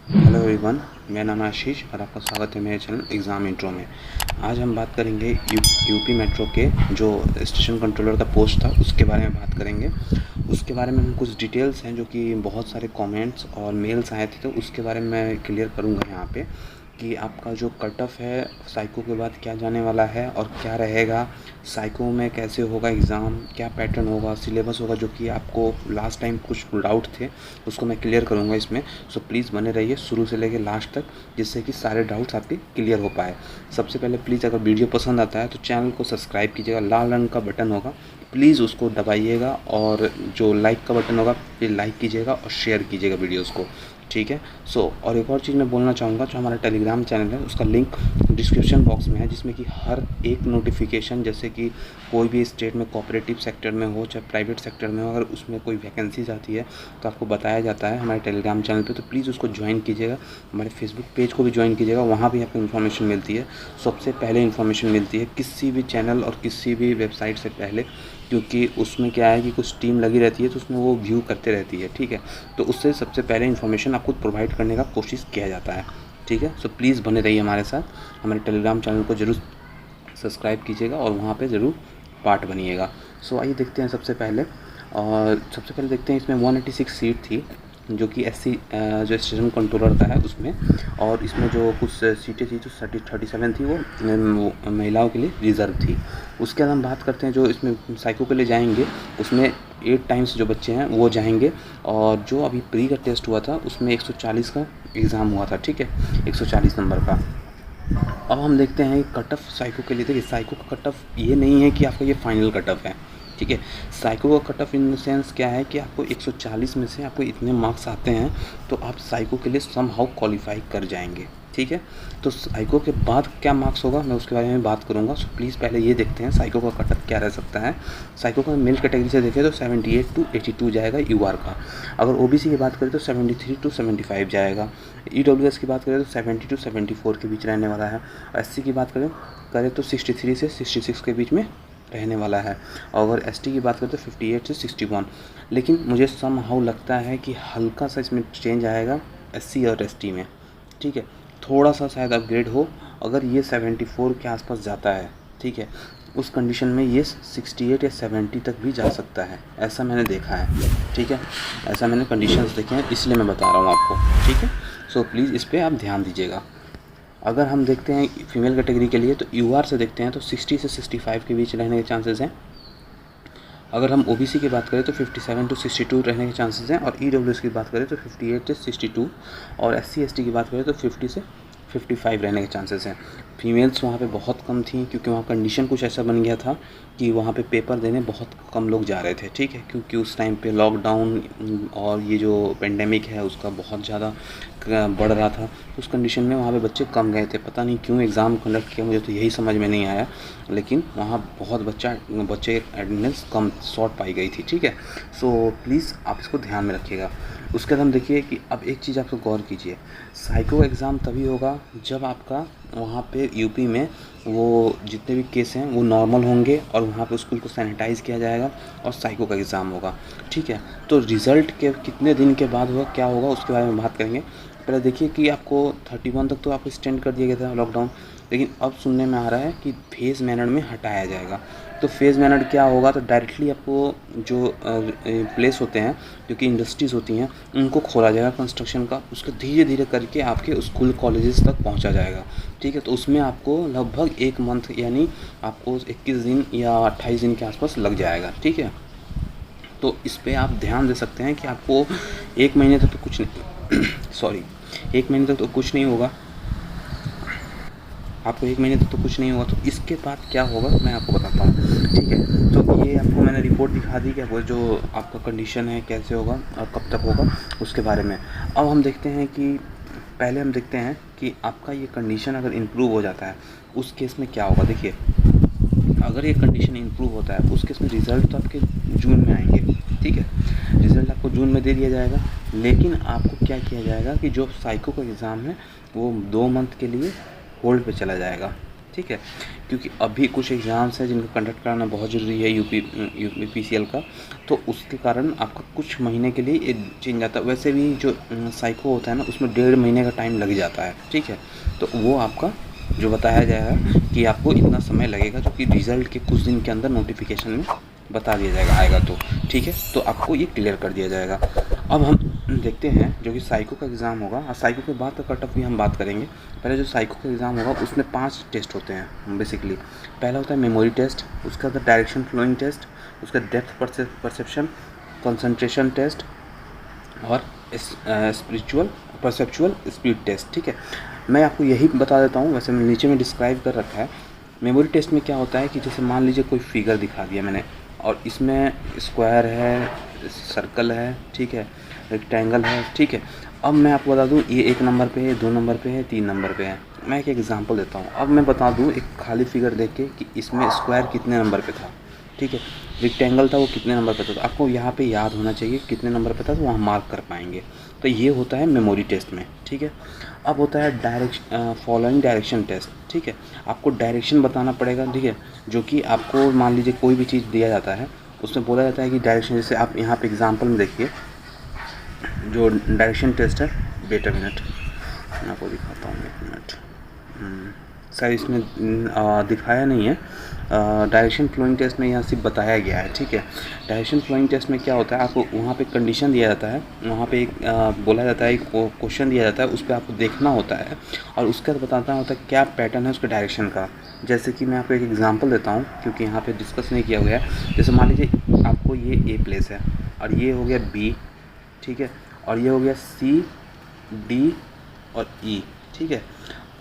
Hello everyone, मेरा नाम है आशीष और आपका स्वागत है मेरे चैनल एग्ज़ाम इंट्रो में। आज हम बात करेंगे यूपी मेट्रो के जो स्टेशन कंट्रोलर का पोस्ट था उसके बारे में बात करेंगे। उसके बारे में हम कुछ डिटेल्स हैं जो कि बहुत सारे कमेंट्स और मेल्स आए थे, तो उसके बारे में मैं क्लियर करूँगा यहाँ पे कि आपका जो कट ऑफ है साइको के बाद क्या जाने वाला है और क्या रहेगा, साइको में कैसे होगा एग्ज़ाम, क्या पैटर्न होगा, सिलेबस होगा, जो कि आपको लास्ट टाइम कुछ डाउट थे उसको मैं क्लियर करूँगा इसमें। सो प्लीज़ बने रहिए शुरू से लेकर लास्ट तक, जिससे कि सारे डाउट्स आपके क्लियर हो पाए। सबसे पहले प्लीज़ अगर वीडियो पसंद आता है तो चैनल को सब्सक्राइब कीजिएगा, लाल रंग का बटन होगा प्लीज़ उसको दबाइएगा, और जो लाइक का बटन होगा फिर लाइक कीजिएगा और शेयर कीजिएगा वीडियोज़ को, ठीक है। और एक और चीज़ मैं बोलना चाहूँगा, जो हमारा टेलीग्राम चैनल है उसका लिंक डिस्क्रिप्शन बॉक्स में है, जिसमें कि हर एक नोटिफिकेशन, जैसे कि कोई भी स्टेट में कोऑपरेटिव सेक्टर में हो चाहे प्राइवेट सेक्टर में हो, अगर उसमें कोई वैकेंसीज आती है तो आपको बताया जाता है हमारे टेलीग्राम चैनल पे। तो प्लीज़ उसको ज्वाइन कीजिएगा। हमारे फेसबुक पेज को भी ज्वाइन कीजिएगा, वहाँ भी आपको इन्फॉर्मेशन मिलती है, सबसे पहले इन्फॉर्मेशन मिलती है किसी भी चैनल और किसी भी वेबसाइट से पहले, क्योंकि उसमें क्या है कि कुछ टीम लगी रहती है तो उसमें वो व्यू करते रहती है, ठीक है। तो उससे सबसे पहले इन्फॉर्मेशन आपको प्रोवाइड करने का कोशिश किया जाता है, ठीक है। सो प्लीज़ बने रहिए हमारे साथ, हमारे टेलीग्राम चैनल को ज़रूर सब्सक्राइब कीजिएगा और वहाँ पे ज़रूर पार्ट बनिएगा। आइए देखते हैं सबसे पहले देखते हैं इसमें 186 सीट थी, जो कि एससी जो स्टेशन कंट्रोलर का है उसमें, और इसमें जो कुछ सीटें थी जो 37 थी वो महिलाओं के लिए रिज़र्व थी। उसके बाद हम बात करते हैं जो इसमें साइको के लिए जाएंगे, उसमें 8 टाइम्स जो बच्चे हैं वो जाएंगे, और जो अभी प्री का टेस्ट हुआ था उसमें 140 का एग्ज़ाम हुआ था, ठीक है, 140 नंबर का। अब हम देखते हैं कट ऑफ साइको के लिए। देखिए, साइको का कट ऑफ ये नहीं है कि आपका ये फाइनल कट ऑफ है, ठीक है। साइको का cut off in the sense क्या है कि आपको 140 में से आपको इतने मार्क्स आते हैं तो आप साइको के लिए सम हाउ क्वालिफाई कर जाएंगे, ठीक है। तो साइको के बाद क्या मार्क्स होगा मैं उसके बारे में बात करूंगा। प्लीज़ पहले ये देखते हैं साइको का कट ऑफ क्या रह सकता है। साइको का मेल कैटेगरी से देखें तो 78 टू 82 जाएगा यूआर का। अगर ओबीसी की बात करें तो 73 टू 75 जाएगा। ईडब्ल्यूएस की बात करें तो 70 टू 74 के बीच रहने वाला है। एससी की बात करें तो 63 से 66 के बीच में रहने वाला है। और अगर एसटी की बात करें तो 58 से 61। लेकिन मुझे सम हाउ लगता है कि हल्का सा इसमें चेंज आएगा एससी और एसटी में, ठीक है, थोड़ा सा शायद अपग्रेड हो। अगर ये 74 के आसपास जाता है, ठीक है, उस कंडीशन में ये 68 या 70 तक भी जा सकता है, ऐसा मैंने देखा है, ठीक है। ऐसा मैंने कंडीशंस देखे हैं, इसलिए मैं बता रहा हूँ आपको, ठीक है। प्लीज़ इस पर आप ध्यान दीजिएगा। अगर हम देखते हैं फीमेल कैटेगरी के लिए तो यूआर से देखते हैं तो 60 से 65 के बीच रहने के चांसेस हैं। अगर हम ओबीसी की बात करें तो 57 टू 62 रहने के चांसेस हैं, और ईडब्ल्यूएस की बात करें तो 58 से 62, और एससी एसटी की बात करें तो 50 से 55 रहने के चांसेस हैं। फीमेल्स वहाँ पे बहुत कम थी, क्योंकि वहाँ कंडीशन कुछ ऐसा बन गया था कि वहाँ पे पेपर देने बहुत कम लोग जा रहे थे, ठीक है, क्योंकि उस टाइम पे लॉकडाउन और ये जो पेंडेमिक है उसका बहुत ज़्यादा बढ़ रहा था। उस कंडीशन में वहाँ पे बच्चे कम गए थे, पता नहीं क्यों एग्ज़ाम कंडक्ट किया, मुझे तो यही समझ में नहीं आया, लेकिन वहाँ बहुत बच्चे अटेंडेंस कम शॉर्ट पाई गई थी, ठीक है। प्लीज़ आप इसको ध्यान में रखिएगा। उसके बाद हम देखिए कि अब एक चीज़ आप गौर कीजिए, साइको एग्ज़ाम तभी होगा जब आपका वहाँ पे यूपी में वो जितने भी केस हैं वो नॉर्मल होंगे, और वहाँ पे स्कूल को सैनिटाइज़ किया जाएगा और साइको का एग्ज़ाम होगा, ठीक है। तो रिज़ल्ट के कितने दिन के बाद होगा, क्या होगा, उसके बारे में बात करेंगे। पहले देखिए कि आपको 31 तक तो आपको एक्सटेंड कर दिया गया था लॉकडाउन, लेकिन अब सुनने में आ रहा है कि फेज़ मैनर में हटाया जाएगा। तो फेज़ मैनर क्या होगा, तो डायरेक्टली आपको जो प्लेस होते हैं, जो कि इंडस्ट्रीज़ होती हैं, उनको खोला जाएगा कंस्ट्रक्शन का, उसको धीरे धीरे करके आपके स्कूल कॉलेजेस तक पहुंचा जाएगा, ठीक है। तो उसमें आपको लगभग 1 मंथ यानी आपको 21 दिन या 28 दिन के आसपास लग जाएगा, ठीक है। तो इस पे आप ध्यान दे सकते हैं कि आपको 1 महीने तक तो कुछ नहीं सॉरी 1 महीने तक तो कुछ नहीं होगा, आपको 1 महीने तक तो कुछ नहीं होगा। तो इसके बाद क्या होगा मैं आपको बताता हूँ, ठीक है। तो ये आपको मैंने रिपोर्ट दिखा दी कि वो जो आपका कंडीशन है कैसे होगा और कब तक होगा उसके बारे में। अब हम देखते हैं कि पहले हम देखते हैं कि आपका ये कंडीशन अगर इम्प्रूव हो जाता है उस केस में क्या होगा। देखिए, अगर ये कंडीशन इम्प्रूव होता है उस केस में रिज़ल्ट तो आपके जून में आएंगे, ठीक है, रिज़ल्ट आपको जून में दे दिया जाएगा। लेकिन आपको क्या किया जाएगा कि जो साइको का एग्ज़ाम है वो 2 मंथ के लिए होल्ड पे चला जाएगा, ठीक है, क्योंकि अभी कुछ एग्ज़ाम्स हैं जिनको कंडक्ट कराना बहुत ज़रूरी है यूपी पीसीएल का, तो उसके कारण आपका कुछ महीने के लिए ये चेंज आता है। वैसे भी जो साइको होता है ना, उसमें 1.5 महीने का टाइम लग जाता है, ठीक है। तो वो आपका जो बताया जाएगा कि आपको इतना समय लगेगा, जो कि रिज़ल्ट के कुछ दिन के अंदर नोटिफिकेशन में बता दिया जाएगा, आएगा तो ठीक है, तो आपको ये क्लियर कर दिया जाएगा। अब हम देखते हैं जो कि साइको का एग्ज़ाम होगा, और साइको के बाद का कट ऑफ भी हम बात करेंगे। पहले जो साइको का एग्ज़ाम होगा उसमें 5 टेस्ट होते हैं बेसिकली। पहला होता है मेमोरी टेस्ट, उसका होता है डायरेक्शन फ्लोइंग टेस्ट, उसका डेप्थ परसेप्शन, कंसंट्रेशन टेस्ट और स्पिरिचुअल परसेप्चुअल स्पीड टेस्ट, ठीक है। मैं आपको यही बता देता हूँ, वैसे मैं नीचे में डिस्क्राइब कर रखा है। मेमोरी टेस्ट में क्या होता है कि जैसे मान लीजिए कोई फिगर दिखा दिया मैंने, और इसमें स्क्वायर है, सर्कल है, ठीक है, रेक्टेंगल है, ठीक है। अब मैं आपको बता दूं ये 1 नंबर पे है, 2 नंबर पे है, 3 नंबर पे है। मैं एक एग्जांपल देता हूं। अब मैं बता दूं एक खाली फिगर देख के कि इसमें स्क्वायर कितने नंबर पे था, ठीक है, रेक्टेंगल था वो कितने नंबर पे था। तो आपको यहाँ पे याद होना चाहिए कितने नंबर पे था, तो वहाँ मार्क कर पाएंगे। तो ये होता है मेमोरी टेस्ट में, ठीक है। अब होता है फॉलोइंग डायरेक्शन टेस्ट, ठीक है। आपको डायरेक्शन बताना पड़ेगा, ठीक है, जो कि आपको मान लीजिए कोई भी चीज़ दिया जाता है, उसमें बोला जाता है कि डायरेक्शन, जैसे आप यहाँ पे एग्जांपल में देखिए जो डायरेक्शन टेस्ट है। वेट अ मिनट, मैं आपको दिखाता हूँ, 1 मिनट। सर इसमें दिखाया नहीं है, डायरेक्शन फ्लोइंग टेस्ट में यहाँ सिर्फ बताया गया है, ठीक है। डायरेक्शन फ्लोइंग टेस्ट में क्या होता है, आपको वहाँ पे कंडीशन दिया जाता है, वहाँ पे एक बोला जाता है, एक क्वेश्चन दिया जाता है, उस पर आपको देखना होता है, और उसके बाद बताना होता है क्या पैटर्न है उसके डायरेक्शन का। जैसे कि मैं आपको एक एग्जांपल देता हूँ, क्योंकि यहाँ पे डिस्कस नहीं किया गया है। जैसे मान लीजिए आपको ये ए प्लेस है, और ये हो गया बी, ठीक है, और ये हो गया सी, डी और ई, ठीक है।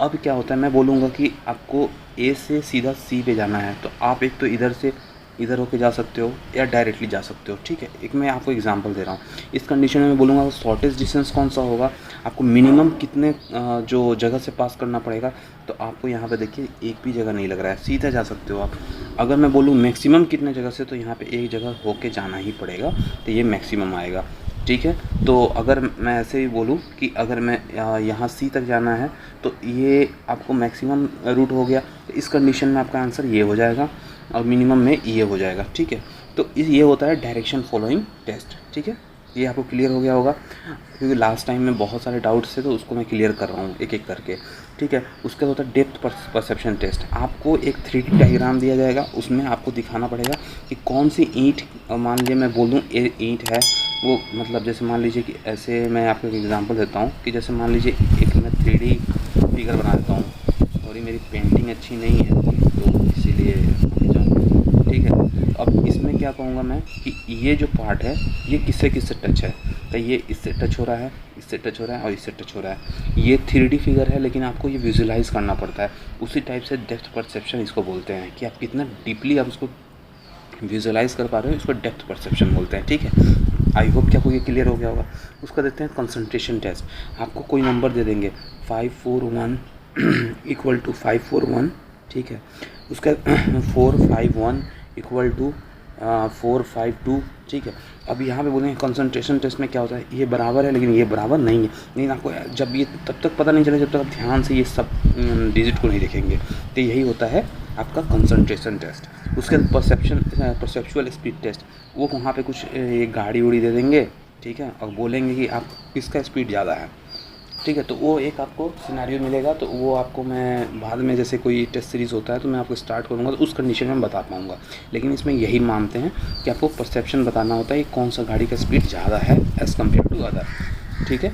अब क्या होता है, मैं बोलूँगा कि आपको ए से सीधा सी पे जाना है, तो आप एक तो इधर से इधर होके जा सकते हो या डायरेक्टली जा सकते हो, ठीक है। एक मैं आपको एग्जांपल दे रहा हूँ। इस कंडीशन में मैं बोलूँगा शॉर्टेस्ट डिस्टेंस कौन सा होगा, आपको मिनिमम कितने जो जगह से पास करना पड़ेगा। तो आपको यहाँ पे देखिए एक भी जगह नहीं लग रहा है, सीधा जा सकते हो आप। अगर मैं बोलूँ मैक्सिमम कितने जगह से, तो यहाँ पे एक जगह होके जाना ही पड़ेगा, तो ये मैक्सिमम आएगा, ठीक है। तो अगर मैं ऐसे ही बोलूँ कि अगर मैं यहाँ सी तक जाना है, तो ये आपको मैक्सिमम रूट हो गया। तो इस कंडीशन में आपका आंसर ये हो जाएगा, और मिनिमम में ये हो जाएगा, ठीक है। तो ये होता है डायरेक्शन फॉलोइंग टेस्ट, ठीक है। ये आपको क्लियर हो गया होगा, क्योंकि लास्ट टाइम में बहुत सारे डाउट्स थे, तो उसको मैं क्लियर कर रहा हूँ एक एक करके, ठीक है। उसके बाद होता है डेप्थ परसेप्शन टेस्ट। आपको एक 3D डायग्राम दिया जाएगा, उसमें आपको दिखाना पड़ेगा कि कौन सी ईंट, मान लीजिए मैं बोल दूँ ईंट है वो, मतलब जैसे मान लीजिए कि ऐसे मैं आपको एक एग्जांपल देता हूँ कि जैसे मान लीजिए एक मैं 3D फिगर बना देता हूँ, और ये मेरी पेंटिंग अच्छी नहीं है तो इसीलिए ठीक है। अब इसमें क्या कहूँगा मैं कि ये जो पार्ट है ये किससे किससे टच है, तो ये इससे टच हो रहा है, इससे टच हो रहा है और इससे टच हो रहा है। ये 3D फिगर है, लेकिन आपको ये विजुलाइज करना पड़ता है। उसी टाइप से डेप्थ परसेप्शन इसको बोलते हैं, कि आप कितना डीपली आप उसको विजुलाइज कर पा रहे हो, इसको डेप्थ परसेप्शन बोलते हैं, ठीक है। आई होप कि आपको ये क्लियर हो गया होगा। उसका देखते हैं कंसंट्रेशन टेस्ट। आपको कोई नंबर दे देंगे 541 इक्वल टू 541, ठीक है। उसका 451 इक्वल टू 452, ठीक है। अब यहाँ पे बोलेंगे कंसंट्रेशन टेस्ट में क्या होता है, ये बराबर है लेकिन ये बराबर नहीं है। लेकिन आपको जब ये तब तक पता नहीं चलेगा जब तक आप ध्यान से ये सब डिजिट को नहीं देखेंगे। तो यही होता है आपका कंसंट्रेशन टेस्ट। उसके बाद परसेप्चुअल स्पीड टेस्ट, वो वहाँ पे कुछ एक गाड़ी उड़ी दे देंगे, ठीक है, और बोलेंगे कि आप किसका स्पीड ज़्यादा है, ठीक है। तो वो एक आपको सिनेरियो मिलेगा, तो वो आपको मैं बाद में जैसे कोई टेस्ट सीरीज़ होता है तो मैं आपको स्टार्ट करूँगा, तो उस कंडीशन में बता पाऊँगा। लेकिन इसमें यही मानते हैं कि आपको परसेप्शन बताना होता है कि कौन सा गाड़ी का स्पीड ज़्यादा है एज़ कम्पेयर टू अदर, ठीक है।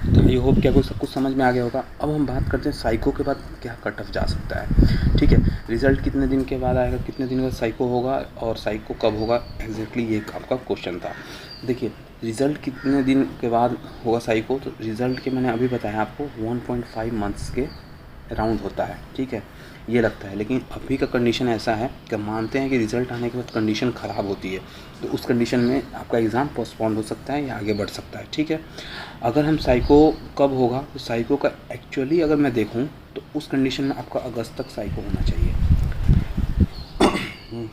तो आई होप कि आपको सब कुछ समझ में आ गया होगा। अब हम बात करते हैं साइको के बाद क्या कट ऑफ जा सकता है, ठीक है। रिज़ल्ट कितने दिन के बाद आएगा, कितने दिन बाद साइको होगा, और साइको कब होगा, एग्जैक्टली ये आपका क्वेश्चन था। देखिए रिज़ल्ट कितने दिन के बाद होगा साइको, तो रिज़ल्ट के मैंने अभी बताया आपको 1.5 मंथ्स के अराउंड होता है, ठीक है, ये लगता है। लेकिन अभी का कंडीशन ऐसा है कि मानते हैं कि रिज़ल्ट आने के बाद कंडीशन ख़राब होती है, तो उस कंडीशन में आपका एग्ज़ाम पोस्टपोन हो सकता है या आगे बढ़ सकता है, ठीक है। अगर हम साइको कब होगा, तो साइको का एक्चुअली अगर मैं देखूं तो उस कंडीशन में आपका अगस्त तक साइको होना चाहिए,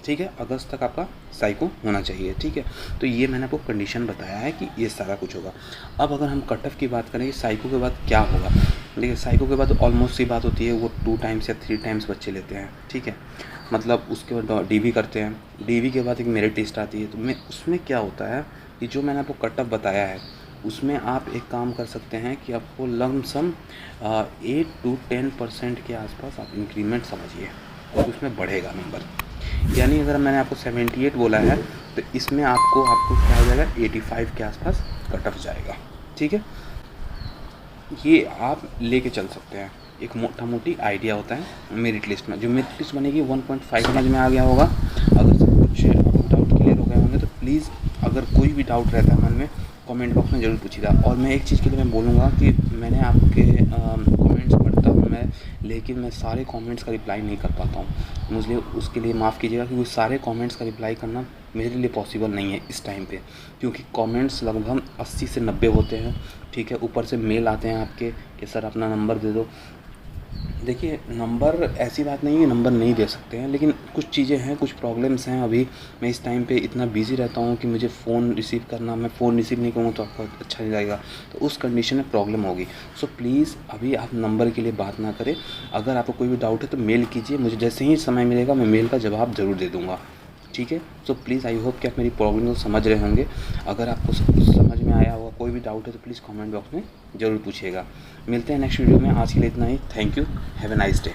ठीक है, अगस्त तक आपका साइको होना चाहिए, ठीक है। तो ये मैंने आपको कंडीशन बताया है कि ये सारा कुछ होगा। अब अगर हम कट ऑफ की बात करें कि साइको के बाद क्या होगा, देखिए साइको के बाद ऑलमोस्ट सी बात होती है, वो 2 टाइम्स या 3 टाइम्स बच्चे लेते हैं, ठीक है। मतलब उसके बाद डीवी करते हैं, डीवी के बाद एक मेरिट लिस्ट आती है। तो मैं उसमें क्या होता है कि जो मैंने आपको कट ऑफ बताया है, उसमें आप एक काम कर सकते हैं कि आपको लमसम 8 to 10% के आसपास आप इंक्रीमेंट समझिए, और उसमें बढ़ेगा नंबर। यानी अगर मैंने आपको 78 बोला है, तो इसमें आपको क्या हो जाएगा, 85 के आसपास कट ऑफ जाएगा, ठीक है। ये आप लेके चल सकते हैं, एक मोटा मोटी आइडिया होता है मेरिट लिस्ट में। जो मेरिट लिस्ट बनेगी 1.5 समझ में आ गया होगा। अगर सब कुछ डाउट क्लियर हो गए होंगे तो प्लीज़, अगर कोई भी डाउट रहता है मन में, कमेंट बॉक्स में ज़रूर पूछिएगा। और मैं एक चीज़ के लिए मैं बोलूँगा कि मैंने आपके कमेंट्स पढ़ता हूँ मैं, लेकिन मैं सारे कमेंट्स का रिप्लाई नहीं कर पाता हूँ। मुझे उसके लिए माफ़ कीजिएगा, क्योंकि सारे कमेंट्स का रिप्लाई करना मेरे लिए पॉसिबल नहीं है इस टाइम पे, क्योंकि कमेंट्स लगभग 80 से 90 होते हैं, ठीक है। ऊपर से मेल आते हैं आपके कि सर अपना नंबर दे दो। देखिए नंबर, ऐसी बात नहीं है नंबर नहीं दे सकते हैं, लेकिन कुछ चीज़ें हैं, कुछ प्रॉब्लम्स हैं। अभी मैं इस टाइम पे इतना बिज़ी रहता हूँ कि मुझे फ़ोन रिसीव करना, मैं फ़ोन रिसीव नहीं करूँगा तो आपको अच्छा नहीं लगेगा, तो उस कंडीशन में प्रॉब्लम होगी। सो प्लीज़ अभी आप नंबर के लिए बात ना करें। अगर आपको कोई भी डाउट है तो मेल कीजिए, मुझे जैसे ही समय मिलेगा मैं मेल का जवाब ज़रूर दे दूँगा, ठीक है। सो प्लीज़ आई होप कि आप मेरी प्रॉब्लम को समझ रहे होंगे। अगर आपको सब कुछ समझ में आया होगा, कोई भी डाउट है तो प्लीज़ कमेंट बॉक्स में ज़रूर पूछिएगा। मिलते हैं नेक्स्ट वीडियो में, आज के लिए इतना ही। Thank you, have a nice day.